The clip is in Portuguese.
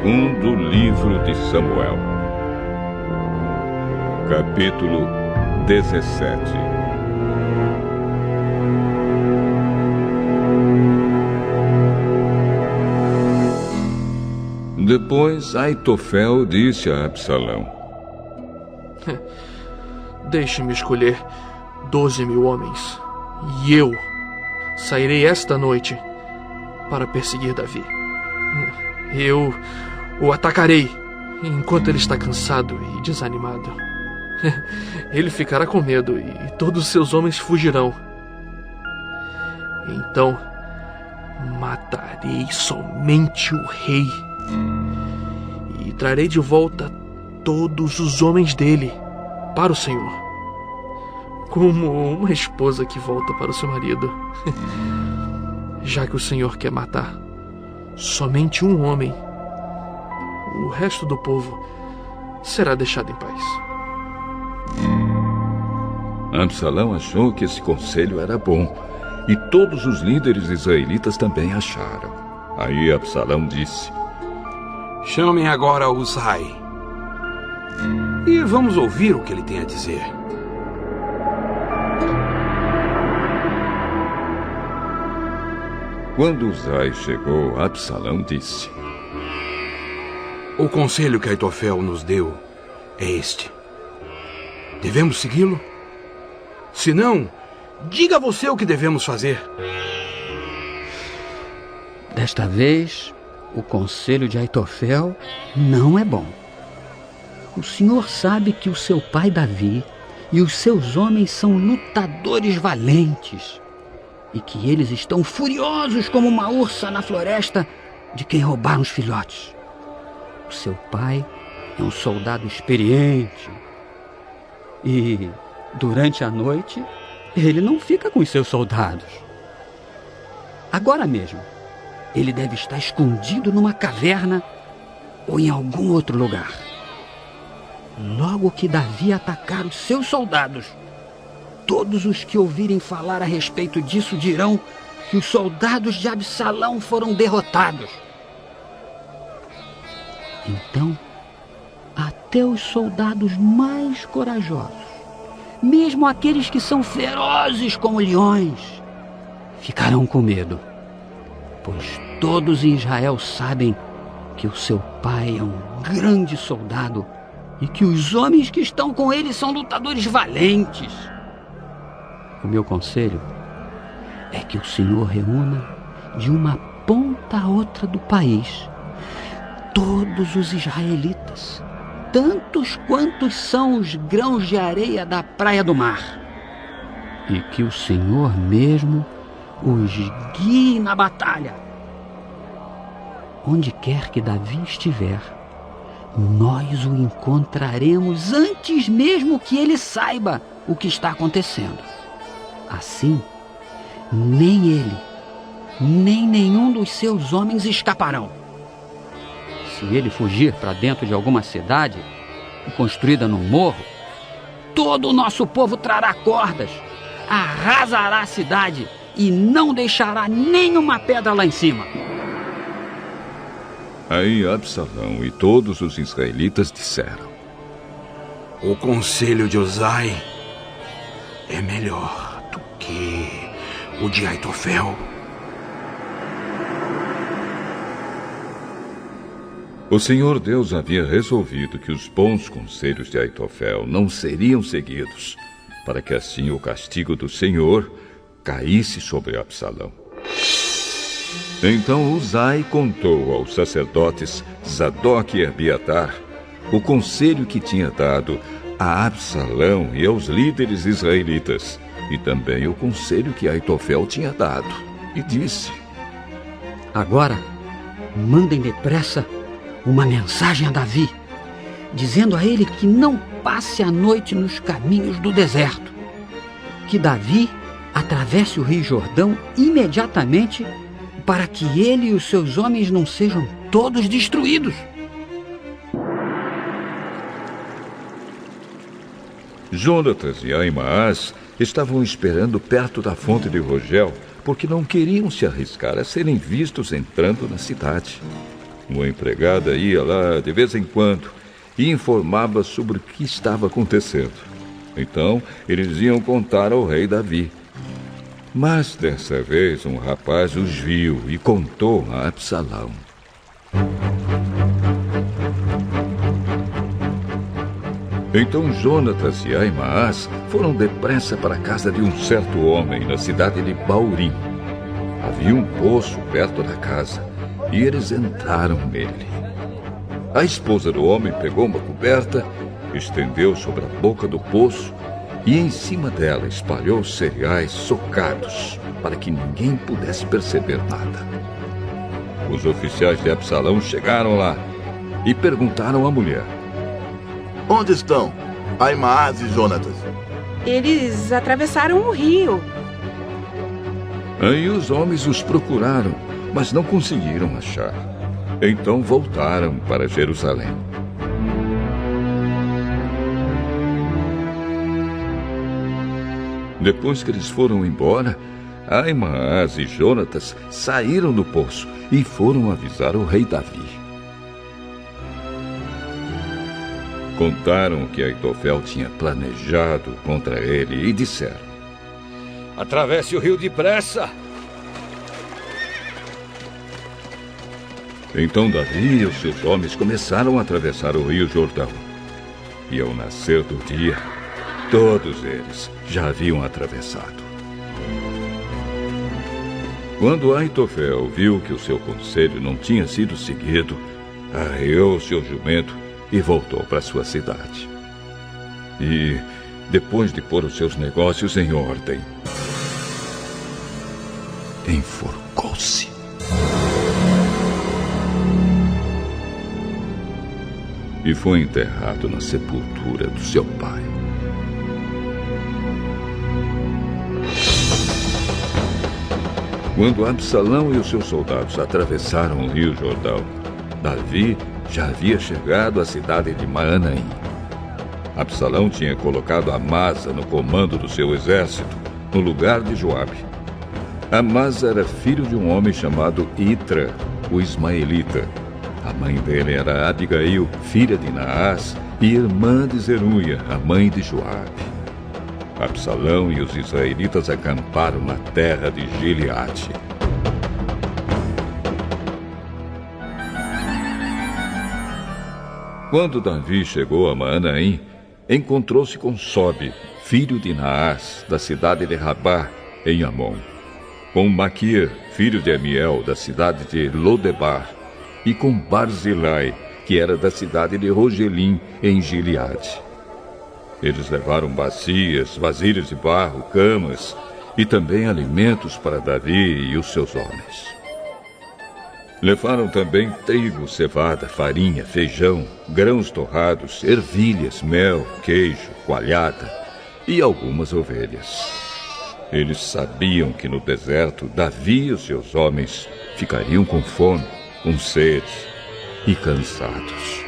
Segundo livro de Samuel, capítulo 17. Depois Aitofel disse a Absalão: Deixe-me escolher 12.000 homens, e eu sairei esta noite para perseguir Davi. Eu o atacarei enquanto ele está cansado e desanimado. Ele ficará com medo e todos os seus homens fugirão. Então matarei somente o rei e trarei de volta todos os homens dele para o Senhor, como uma esposa que volta para o seu marido. Já que o Senhor quer matar somente um homem, o resto do povo será deixado em paz. Absalão achou que esse conselho era bom, e todos os líderes israelitas também acharam. Aí Absalão disse: Chamem agora Uzai e vamos ouvir o que ele tem a dizer. Quando Uzai chegou, Absalão disse: O conselho que Aitofel nos deu é este. Devemos segui-lo? Se não, diga você o que devemos fazer. Desta vez, o conselho de Aitofel não é bom. O senhor sabe que o seu pai Davi e os seus homens são lutadores valentes e que eles estão furiosos como uma ursa na floresta de quem roubaram os filhotes. O seu pai é um soldado experiente e, durante a noite, ele não fica com os seus soldados. Agora mesmo, ele deve estar escondido numa caverna ou em algum outro lugar. Logo que Davi atacar os seus soldados, todos os que ouvirem falar a respeito disso dirão que os soldados de Absalão foram derrotados. Então, até os soldados mais corajosos, mesmo aqueles que são ferozes como leões, ficarão com medo, pois todos em Israel sabem que o seu pai é um grande soldado e que os homens que estão com ele são lutadores valentes. O meu conselho é que o Senhor reúna de uma ponta a outra do país todos os israelitas, tantos quantos são os grãos de areia da praia do mar, e que o Senhor mesmo os guie na batalha. Onde quer que Davi estiver, nós o encontraremos antes mesmo que ele saiba o que está acontecendo. Assim, nem ele, nem nenhum dos seus homens escaparão. Se ele fugir para dentro de alguma cidade construída num morro, todo o nosso povo trará cordas, arrasará a cidade e não deixará nenhuma pedra lá em cima. Aí Absalão e todos os israelitas disseram: O conselho de Uzai é melhor do que o de Aitofel. O Senhor Deus havia resolvido que os bons conselhos de Aitofel não seriam seguidos, para que assim o castigo do Senhor caísse sobre Absalão. Então Uzai contou aos sacerdotes Zadoque e Abiatar o conselho que tinha dado a Absalão e aos líderes israelitas, e também o conselho que Aitofel tinha dado, e disse: Agora, mandem depressa uma mensagem a Davi, dizendo a ele que não passe a noite nos caminhos do deserto, que Davi atravesse o Rio Jordão imediatamente para que ele e os seus homens não sejam todos destruídos. Jonatas e Ahimaás estavam esperando perto da fonte de Rogel, porque não queriam se arriscar a serem vistos entrando na cidade. Uma empregada ia lá de vez em quando e informava sobre o que estava acontecendo. Então, eles iam contar ao rei Davi. Mas dessa vez um rapaz os viu e contou a Absalão. Então Jonatas e Ahimaás foram depressa para a casa de um certo homem na cidade de Baurim. Havia um poço perto da casa e eles entraram nele. A esposa do homem pegou uma coberta, estendeu sobre a boca do poço e em cima dela espalhou cereais socados para que ninguém pudesse perceber nada. Os oficiais de Absalão chegaram lá e perguntaram à mulher: Onde estão Ahimaás e Jonatas? Eles atravessaram o rio. Aí os homens os procuraram, mas não conseguiram achar. Então voltaram para Jerusalém. Depois que eles foram embora, Ahimaás e Jonatas saíram do poço e foram avisar o rei Davi. Contaram que Aitofel tinha planejado contra ele e disseram: Atravesse o rio depressa. Então Davi e os seus homens começaram a atravessar o rio Jordão. E ao nascer do dia, todos eles já haviam atravessado. Quando Aitofel viu que o seu conselho não tinha sido seguido, arreou seu jumento e voltou para sua cidade. E, depois de pôr os seus negócios em ordem, enforcou-se. E foi enterrado na sepultura do seu pai. Quando Absalão e os seus soldados atravessaram o rio Jordão, Davi já havia chegado à cidade de Maanaim. Absalão tinha colocado Amasa no comando do seu exército, no lugar de Joabe. Amasa era filho de um homem chamado Itra, o ismaelita. A mãe dele era Abigail, filha de Naás, e irmã de Zeruia, a mãe de Joabe. Absalão e os israelitas acamparam na terra de Gileade. Quando Davi chegou a Maanaim, encontrou-se com Sobe, filho de Naás, da cidade de Rabá, em Amon, com Maquir, filho de Amiel, da cidade de Lodebar, e com Barzilai, que era da cidade de Rogelim, em Gileade. Eles levaram bacias, vasilhas de barro, camas e também alimentos para Davi e os seus homens. Levaram também trigo, cevada, farinha, feijão, grãos torrados, ervilhas, mel, queijo, coalhada e algumas ovelhas. Eles sabiam que no deserto Davi e os seus homens ficariam com fome, com sede e cansados.